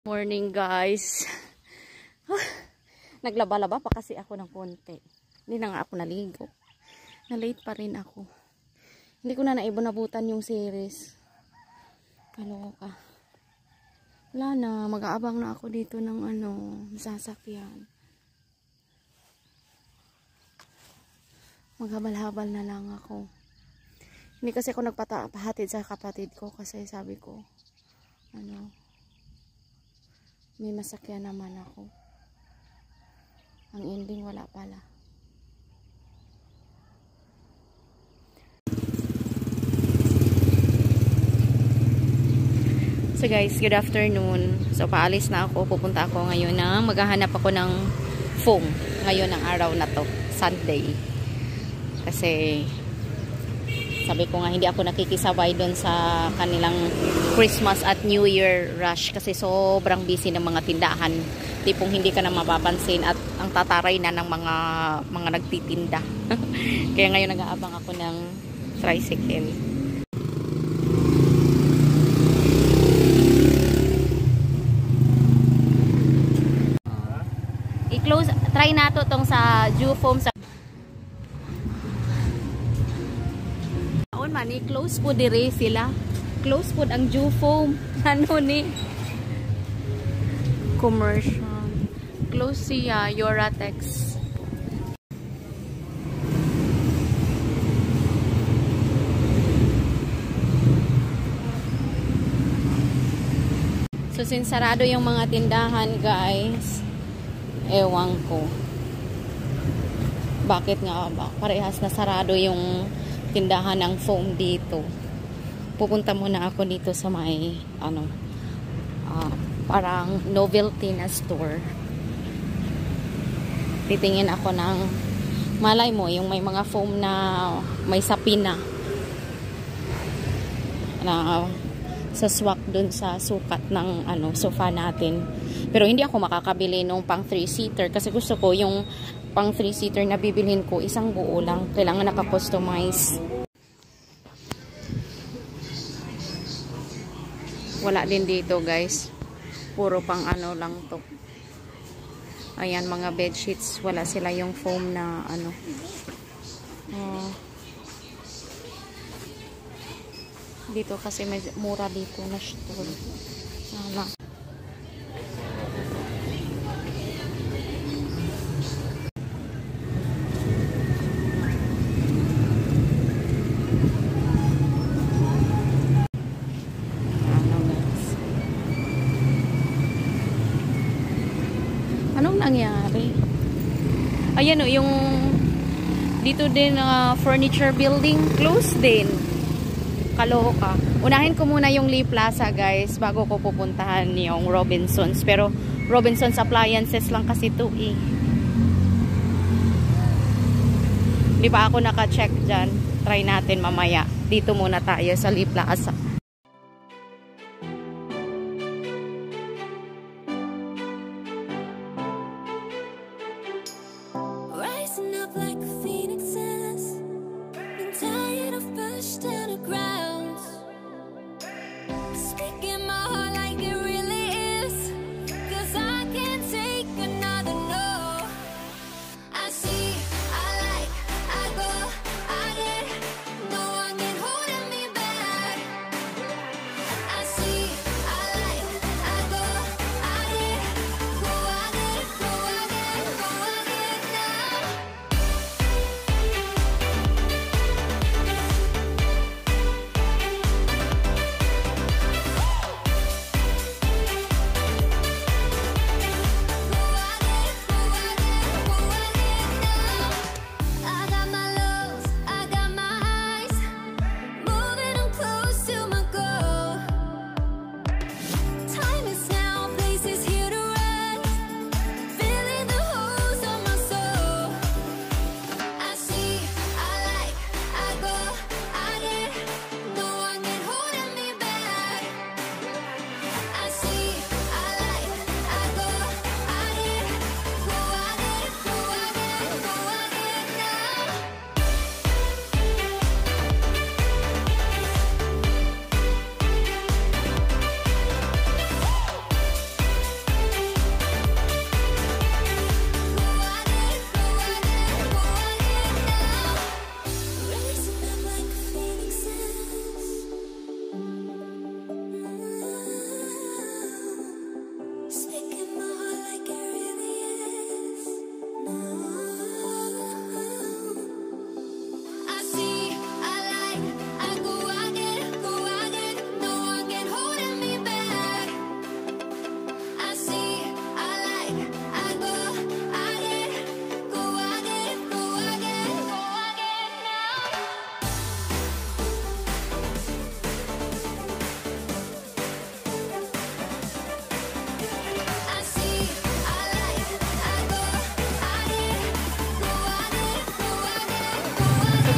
Morning guys. Naglaba-laba pa kasi ako ng konti. Hindi na nga ako naligo. Na-late pa rin ako. Hindi ko na naibunabutan yung series. Kaloka. Wala na. Mag-aabang na ako dito ng sasakyan. Maghabal-habal na lang ako. Hindi kasi ako nagpahatid sa kapatid ko kasi sabi ko may masakyan naman ako. Ang ending wala pala. So guys, good afternoon. So paalis na ako. Pupunta ako ngayon maghahanap ako ng foam. Ngayon ang araw na to, Sunday. Kasi sabi ko nga hindi ako nakikisabay doon sa kanilang Christmas at New Year rush kasi sobrang busy ng mga tindahan. Tipong hindi ka na mapapansin at ang tataray na ng mga nagtitinda. Kaya ngayon nag-aabang ako ng tricycle. I-close, try nato tong sa Dew Foam sa mani close po dire sila. Close po ang Dew Foam. Ano ni? Commercial. Close siya Yoratex. So since sarado yung mga tindahan, guys, ewan ko. Bakit nga ba? Parehas na sarado yung tindahan ng foam dito. Pupunta muna ako dito sa may parang novelty na store. Titingin ako ng malay mo yung may mga foam na may sapin na sa swak dun sa sukat ng sofa natin. Pero hindi ako makakabili nung pang 3-seater kasi gusto ko yung pang 3-seater na bibilhin ko isang buo lang. Kailangan naka-customize. Wala din dito guys. Puro pang lang to. Ayan mga bed sheets. Wala sila yung foam na dito kasi may mura dito na store. Wala. Anong nangyari? Ayan yung dito din furniture building closed din. Kaloka. Unahin ko muna yung Lee Plaza guys bago ko pupuntahan yung Robinsons. Pero Robinsons Appliances lang kasi ito eh. Di pa ako naka-check dyan. Try natin mamaya. Dito muna tayo sa Lee Plaza.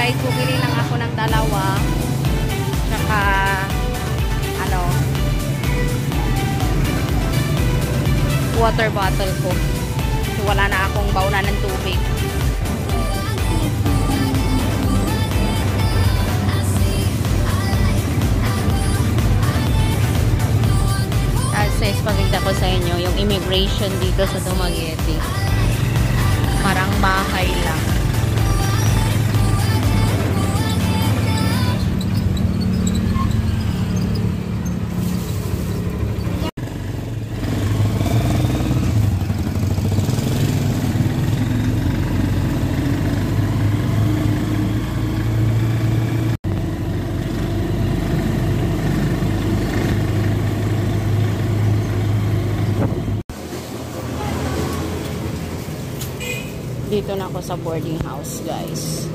guys, bumili lang ako ng dalawa. Tsaka, ano, water bottle ko. So, wala na akong baunan ng tubig. As pagkita ko sa inyo, yung immigration dito sa Dumaguete. Parang bahay lang. Dito na ako sa boarding house, guys.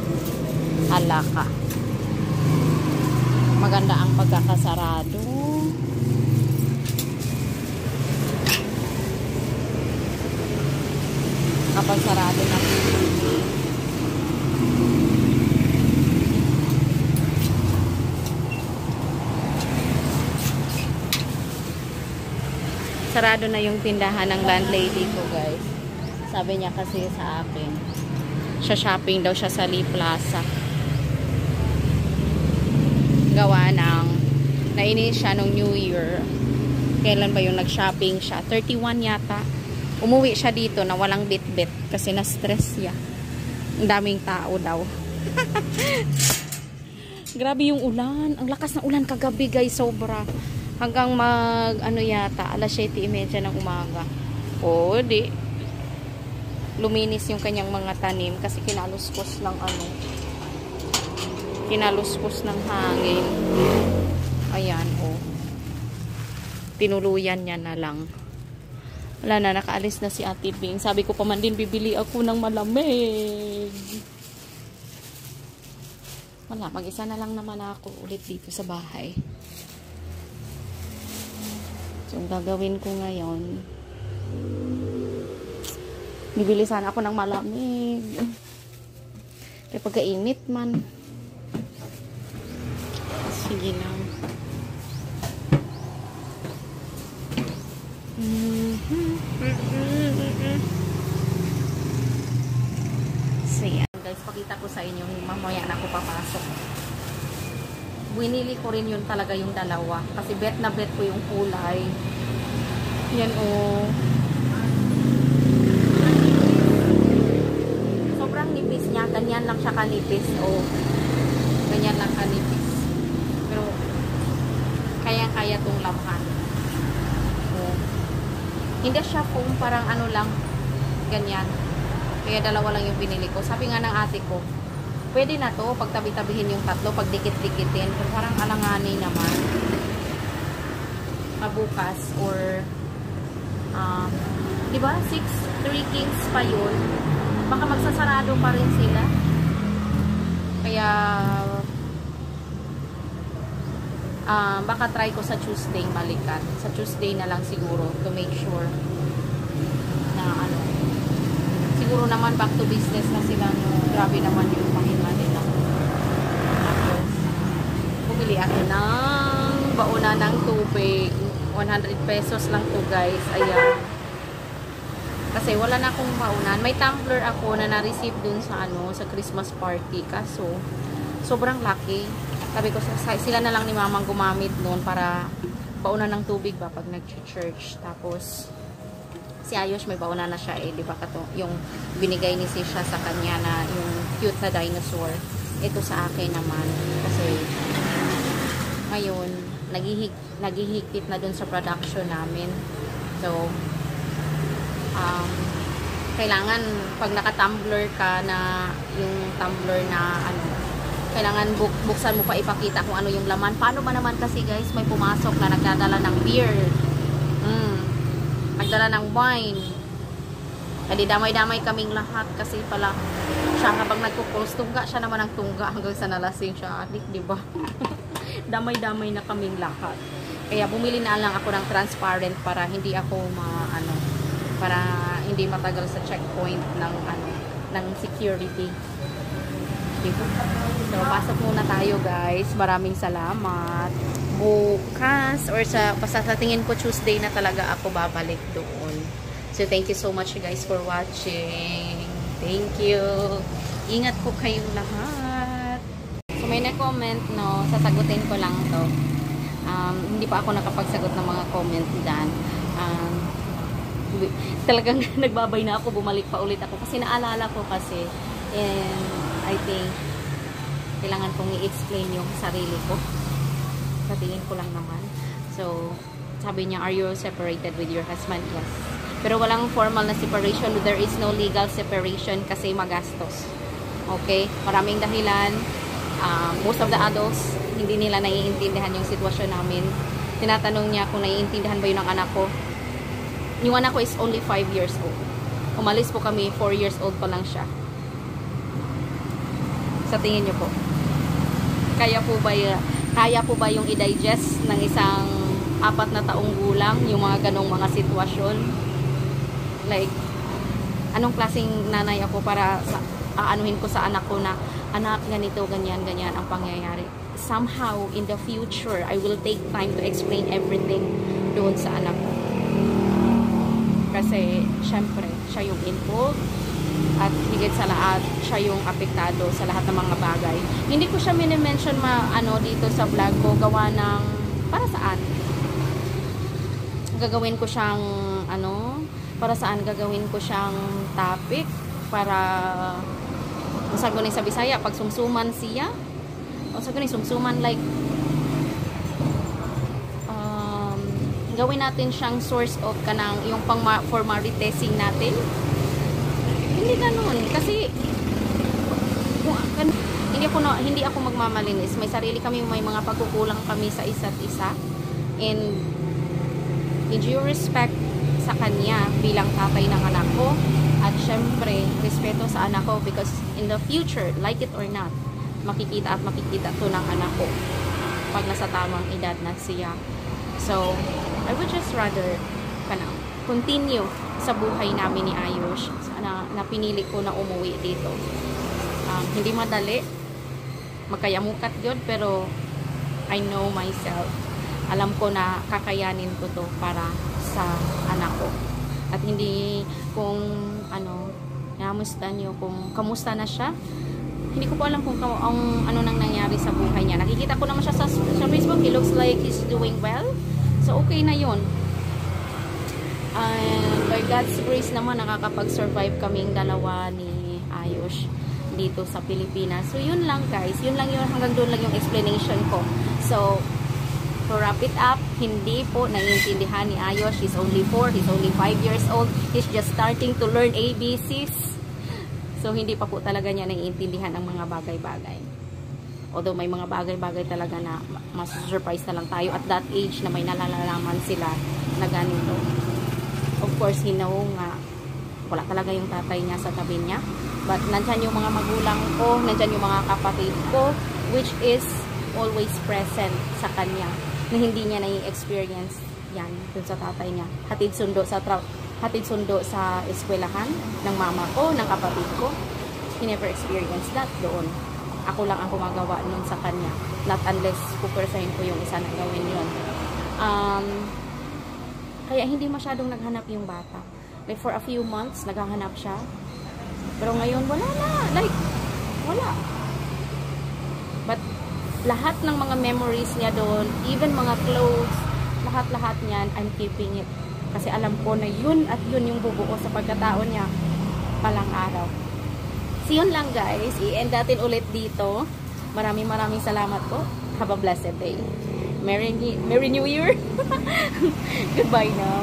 Alaka. Maganda ang pagkakasarado. Kapag sarado na sarado na yung tindahan ng landlady ko, guys. Sabi niya kasi sa akin, siya shopping daw siya sa Lee Plaza. Gawa ng, nainis siya nung New Year. Kailan ba yung nag-shopping siya? 31 yata. Umuwi siya dito na walang bit-bit kasi na-stress siya. Ang daming tao daw. Grabe yung ulan. Ang lakas ng ulan kagabi, guys. Sobra. Hanggang ano yata, alas 7:30 ng umaga. O, di. Luminis yung kanyang mga tanim kasi kinaluskos ng ano. Kinaluskos ng hangin. Ayan, o. Tinuluyan niya na lang. Wala na, nakaalis na si Ate Bing. Sabi ko pa man din, bibili ako ng malamig. Wala, mag-isa na lang naman ako ulit dito sa bahay. So, ang gagawin ko ngayon, bibili sana ako ng malamig. Kaya pagkainit man. Sige lang. So, yan. Guys, pakita ko sa inyo. Mamaya na ako papasok. Winili ko rin yun talaga yung dalawa. Kasi bet na bet ko yung kulay. Yan o. Sobrang nipis niya. Ganyan lang siya kanipis. O. Ganyan lang kanipis. Pero, kaya-kaya tong laman. Hindi siya foam, parang ano lang, ganyan. Kaya dalawa lang yung binili ko. Sabi nga ng ate ko, pwede na to, pag tabi-tabihin yung tatlo, pag dikit-dikitin. Pero parang alanganin naman. Mabukas, or, diba, 3 kings pa yun. Baka magsasarado pa rin sila. Kaya, baka try ko sa Tuesday balikan. Sa Tuesday na lang siguro to make sure na ano. Siguro naman back to business na sila. Grabe naman yung pahinga nila. Tapos, bumili ako ng bauna ng tubig. 100 pesos lang to, guys. Ayan. Kasi wala na akong baunan. May tumbler ako na na-receive dun sa ano, sa Christmas party. Kaso, sobrang lucky. Sabi ko, sila na lang ni mamang gumamit noon para bauna ng tubig ba pag nag-church. Tapos, si Ayos may bauna na siya eh. Diba kato, yung binigay ni Sisha sa kanya na yung cute na dinosaur. Ito sa akin naman. Kasi, ngayon, naghihigpit na dun sa production namin. So, kailangan, pag naka-tumbler ka na, yung tumbler na, ano, kailangan buksan mo pa ipakita kung ano yung laman. Paano ba naman kasi, guys, may pumasok na nagdadala ng beer. Nagdala ng wine. Kaya damay-damay kaming lahat kasi pala siya habang nagkukulos, tungga siya naman ang tungga hanggang sa nalasing siya. Adik, diba? Damay-damay na kaming lahat. Kaya bumili na lang ako ng transparent para hindi ako para hindi matagal sa checkpoint ng ng security. So, pasok muna tayo guys. Maraming salamat. Bukas or sa tingin ko Tuesday na talaga ako babalik doon. So, thank you so much guys for watching. Thank you. Ingat po kayong lahat. So, may na-comment, no? Sasagutin ko lang to. Hindi pa ako nakapagsagot ng mga comment dyan. Talagang nagbabay na ako, bumalik pa ulit ako. Kasi naalala ko kasi. And, I think, kailangan kong i-explain yung sarili ko. Sa tingin ko lang naman. So, sabi niya, are you separated with your husband? Yes. Pero walang formal na separation. There is no legal separation kasi magastos. Okay? Maraming dahilan. Most of the adults, hindi nila naiintindihan yung sitwasyon namin. Tinatanong niya kung naiintindihan ba yun ng anak ko. Yung anak ko is only 5 years old. Umalis po kami, 4 years old pa lang siya. Sa tingin niyo po, kaya po ba yung i-digest ng isang 4 na taong gulang yung mga ganong mga sitwasyon? Like, anong klaseng nanay ako para aanuhin ko sa anak ko na, anak, ganito, ganyan, ganyan ang pangyayari. Somehow, in the future, I will take time to explain everything doon sa anak ko. Kasi, syempre, siya yung involved at higit sa lahat, siya yung apektado sa lahat ng mga bagay. Hindi ko siya minimension dito sa vlog ko, gawa ng, para saan? Gagawin ko siyang, para saan gagawin ko siyang topic para usag ko sa Bisaya pag sumsuman siya usag ko sumsuman like gawin natin siyang source of kanang yung pang formality testing natin. Hindi ganun kasi hindi ako magmamalinis. May sarili kami, may mga pagkukulang kami sa isa't isa, and in due respect sa kanya bilang tatay ng anak ko, at syempre respeto sa anak ko, because in the future, like it or not, makikita to ng anak ko pag nasa tamang edad na siya. So I would just rather continue sa buhay namin ni Ayush na pinili ko na umuwi dito. Hindi madali, magkayamukat yun, pero I know myself. Alam ko na kakayanin ko to para sa anak ko. At hindi kung namusta nyo kung kamusta na siya. Hindi ko po alam kung ano nang nangyari sa buhay niya. Nakikita ko naman siya sa Facebook. He looks like he's doing well. So okay na yun. And by God's grace naman, nakakapag-survive kaming dalawa ni Ayush dito sa Pilipinas. So yun lang guys. Yun lang yun. Hanggang doon lang yung explanation ko. So to wrap it up, hindi po naiintindihan ni Ayush. He's only 4, he's only 5 years old. He's just starting to learn ABCs. So hindi pa po talaga niya naiintindihan ang mga bagay-bagay. Although may mga bagay-bagay talaga na mas surprise na lang tayo at that age na may nalalaman sila na ganito. Of course, he know nga wala talaga yung tatay niya sa tabi niya. But nandyan yung mga magulang ko, nandyan yung mga kapatid ko, which is always present sa kanya, na hindi niya na-experience yan dun sa tatay niya. Hatid sundo sa eskwelahan ng mama ko, ng kapatid ko. He never experienced that doon. Ako lang ang gumagawa nun sa kanya. Not unless pupersahin ko yung isa na gawin yun. Kaya hindi masyadong naghanap yung bata. Like for a few months, naghahanap siya. Pero ngayon, wala na. Like, wala. But lahat ng mga memories niya doon, even mga clothes, lahat-lahat niyan, I'm keeping it. Kasi alam ko na yun at yun yung bubuo sa pagkatao niya palang araw. So yun lang guys, i-end natin ulit dito. Maraming salamat po. Have a blessed day. Merry New Year. Goodbye now.